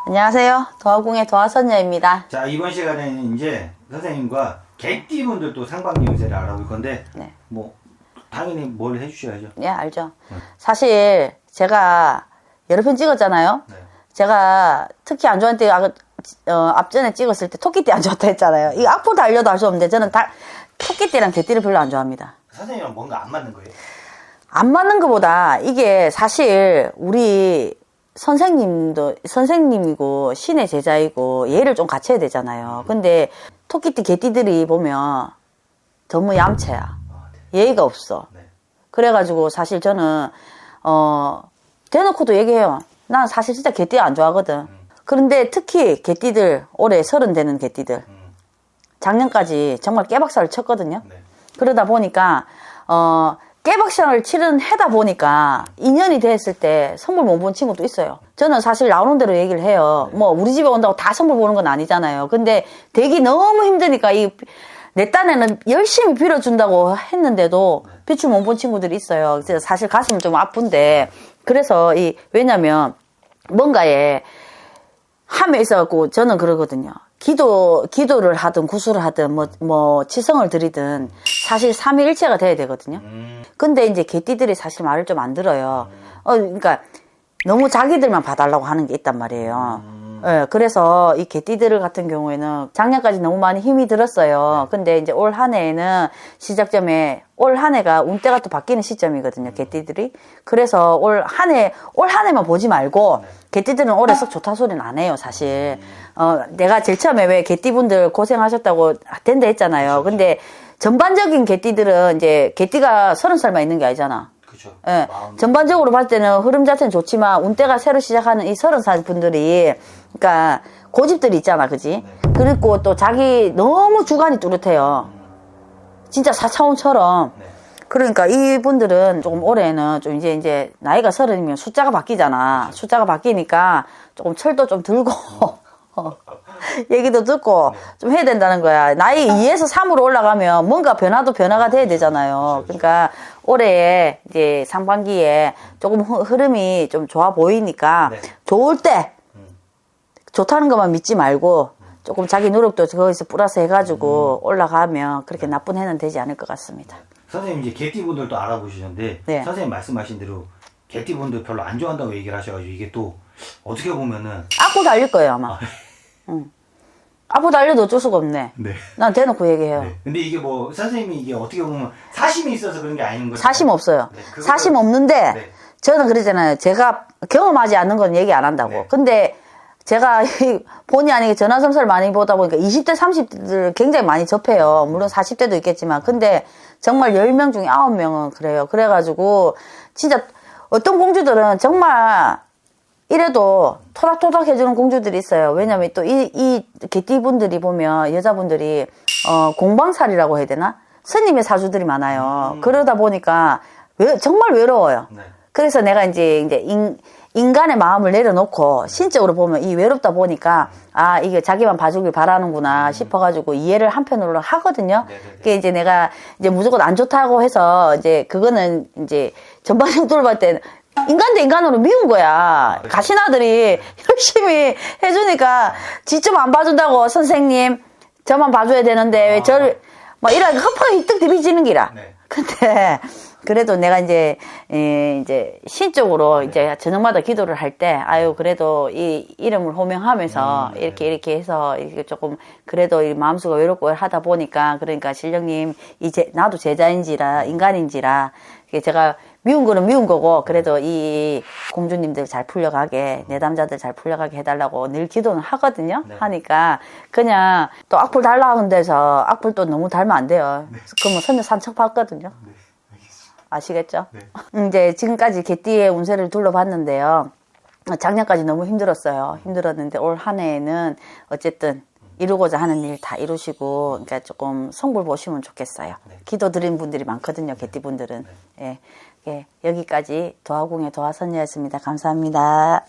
안녕하세요. 도화궁의 도화선녀입니다. 자, 이번 시간에는 이제 선생님과 개띠분들 또 상반기 운세를 알아볼 건데, 네. 뭐 당연히 뭘 해주셔야죠. 네, 알죠. 사실 제가 여러 편 찍었잖아요. 네. 제가 특히 안 좋아하는 때 앞전에 찍었을 때 토끼띠 안 좋았다 했잖아요. 이 악보 달려도 알 수 없는데 저는 토끼띠랑 개띠를 별로 안 좋아합니다. 선생님이랑 뭔가 안 맞는 거예요? 안 맞는 것보다 이게 사실 우리 선생님이고 신의 제자이고 예를 좀 갖춰야 되잖아요. 근데 토끼띠 개띠들이 보면 너무 얌체야. 예의가 없어. 네. 그래가지고 사실 저는 대놓고도 얘기해요. 난 사실 진짜 개띠 안 좋아하거든. 그런데 특히 개띠들 올해 30 되는 개띠들 작년까지 정말 깨박살을 쳤거든요. 네. 그러다 보니까 깨박살을 치른 해다 보니까 인연이 됐을 때 선물 못 본 친구도 있어요. 저는 사실 나오는 대로 얘기를 해요. 뭐 우리 집에 온다고 다 선물 보는 건 아니잖아요. 근데 되기 너무 힘드니까 내 딴에는 열심히 빌어준다고 했는데도 빛을 못 본 친구들이 있어요. 그래서 사실 가슴은 좀 아픈데 그래서 왜냐면 뭔가에 함에 있어갖고 저는 그러거든요. 기도를 하든 구술을 하든 뭐 치성을 드리든 사실 삼위일체가 돼야 되거든요. 근데 이제 개띠들이 사실 말을 좀 안 들어요. 그러니까 너무 자기들만 봐달라고 하는 게 있단 말이에요. 예, 그래서 이 개띠들 같은 경우에는 작년까지 너무 많이 힘이 들었어요. 근데 이제 올 한 해에는 시작점에 올 한 해가 운때가 또 바뀌는 시점이거든요. 개띠들이. 그래서 올 한 해만 보지 말고 개띠들은 올해 썩 좋다 소리는 안 해요, 사실. 내가 제일 처음에 왜 개띠분들 고생하셨다고 된다 했잖아요. 근데 전반적인 개띠들은 이제 개띠가 30살만 있는 게 아니잖아. 그렇죠. 예, 전반적으로 봤을 때는 흐름 자체는 좋지만 운때가 새로 시작하는 이 30살 분들이 그러니까 고집들이 있잖아, 그지? 그리고 또 자기 너무 주관이 뚜렷해요. 진짜 4차원처럼. 그러니까 이분들은 조금 올해는 좀 이제 나이가 30이면 숫자가 바뀌잖아. 숫자가 바뀌니까 조금 철도 좀 들고 얘기도 듣고 좀 해야 된다는 거야. 나이 2에서 3으로 올라가면 뭔가 변화가 돼야 되잖아요. 그러니까 올해에 이제 상반기에 조금 흐름이 좀 좋아 보이니까 좋을 때 좋다는 것만 믿지 말고 조금 자기 노력도 거기서 플러스 해가지고 올라가면 그렇게 나쁜 해는 되지 않을 것 같습니다. 선생님 이제 개띠분들도 알아보시는데 네. 선생님 말씀하신 대로 개띠분들 별로 안 좋아한다고 얘기를 하셔가지고 이게 또 어떻게 보면은 악보 달릴 거예요 아마. 응. 악보 달려도 어쩔 수가 없네. 네. 난 대놓고 얘기해요. 네. 근데 이게 뭐 선생님이 이게 어떻게 보면 사심이 있어서 그런 게 아닌 거죠? 사심 없어요. 네, 사심 없는데 네. 저는 그러잖아요. 제가 경험하지 않는 건 얘기 안 한다고. 네. 근데 제가 본의 아니게 전화섬설 많이 보다 보니까 20대, 30대를 굉장히 많이 접해요. 물론 40대도 있겠지만. 근데 정말 10명 중에 9명은 그래요. 그래가지고 진짜 어떤 공주들은 정말 이래도 토닥토닥 해주는 공주들이 있어요. 왜냐면 또 이 개띠분들이 보면 여자분들이 공방살이라고 해야 되나? 스님의 사주들이 많아요. 그러다 보니까 정말 외로워요. 네. 그래서 내가 이제 인간의 마음을 내려놓고 신적으로 보면 이 외롭다 보니까 이게 자기만 봐주길 바라는구나 싶어가지고 이해를 한편으로 하거든요. 그게 이제 내가 이제 무조건 안 좋다고 해서 이제 그거는 이제 전반적으로 봤을 때는 인간 대 인간으로 미운 거야. 가시나들이 열심히 해주니까 지 좀 안 봐준다고 선생님 저만 봐줘야 되는데 왜 저를 막 이렇게 허파가 휘뜩 디비지는 기라. 네. 근데 그래도 내가 이제 신적으로 이제 저녁마다 기도를 할 때 그래도 이 이름을 호명하면서 이렇게 해서 이렇게 조금 그래도 이 마음속가 외롭고 하다 보니까 그러니까 신령님 나도 제자인지라 인간인지라 제가 미운 거는 미운 거고 그래도 이 공주님들 잘 풀려가게 내담자들 잘 풀려가게 해달라고 늘 기도는 하거든요. 네. 하니까 그냥 또 악플 달라는 데서 악플 또 너무 달면 안 돼요. 그러면 선녀 산책 받거든요. 네. 알겠습니다. 아시겠죠? 네. 이제 지금까지 개띠의 운세를 둘러봤는데요. 작년까지 너무 힘들었어요. 힘들었는데 올 한 해에는 어쨌든 이루고자 하는 일 다 이루시고 그러니까 조금 성불 보시면 좋겠어요. 네. 기도 드린 분들이 많거든요. 개띠분들은. 예. 여기까지 도화궁의 도화선녀였습니다. 감사합니다.